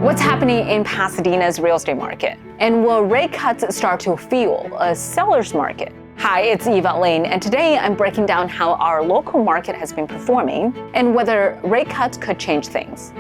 What's happening in Pasadena's real estate market? And will rate cuts start to fuel a seller's market? Hi, it's Eva Lin, and today I'm breaking down how our local market has been performing and whether rate cuts could change things.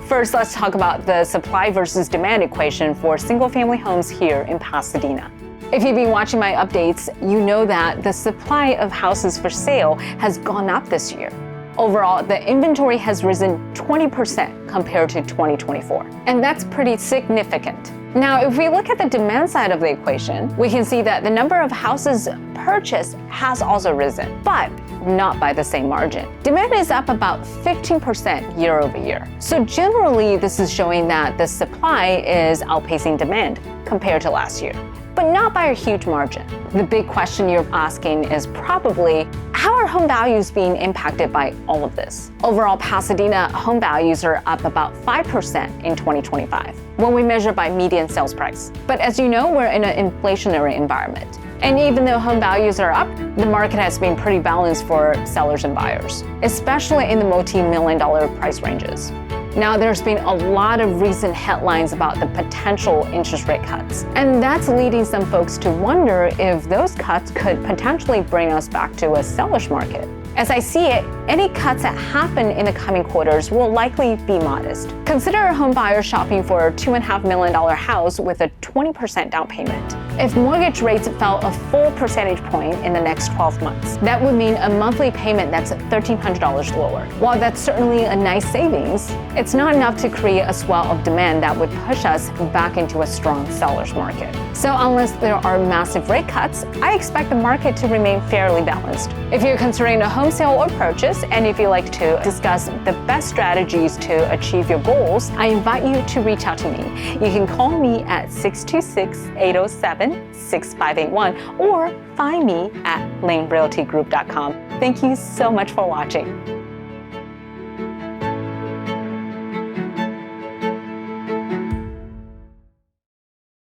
First, let's talk about the supply versus demand equation for single-family homes here in Pasadena. If you've been watching my updates, you know that the supply of houses for sale has gone up this year. Overall, the inventory has risen 20% compared to 2024, and that's pretty significant. Now, if we look at the demand side of the equation, we can see that the number of houses purchased has also risen, but not by the same margin. Demand is up about 15% year over year. So generally, this is showing that the supply is outpacing demand compared to last year, but not by a huge margin. The big question you're asking is probably, how are home values being impacted by all of this? Overall, Pasadena home values are up about 5% in 2025 when we measure by median sales price. But as you know, we're in an inflationary environment. And even though home values are up, the market has been pretty balanced for sellers and buyers, especially in the multi-million-dollar price ranges. Now, there's been a lot of recent headlines about the potential interest rate cuts, and that's leading some folks to wonder if those cuts could potentially bring us back to a seller's market. As I see it, any cuts that happen in the coming quarters will likely be modest. Consider a home buyer shopping for a $2.5 million house with a 20% down payment. If mortgage rates fell a full percentage point in the next 12 months, that would mean a monthly payment that's $1,300 lower. While that's certainly a nice savings, it's not enough to create a swell of demand that would push us back into a strong seller's market. So unless there are massive rate cuts, I expect the market to remain fairly balanced. If you're considering a home sale or purchase, and if you'd like to discuss the best strategies to achieve your goals, I invite you to reach out to me. You can call me at 626-807-6581 or find me at lanerealtygroup.com. Thank you so much for watching.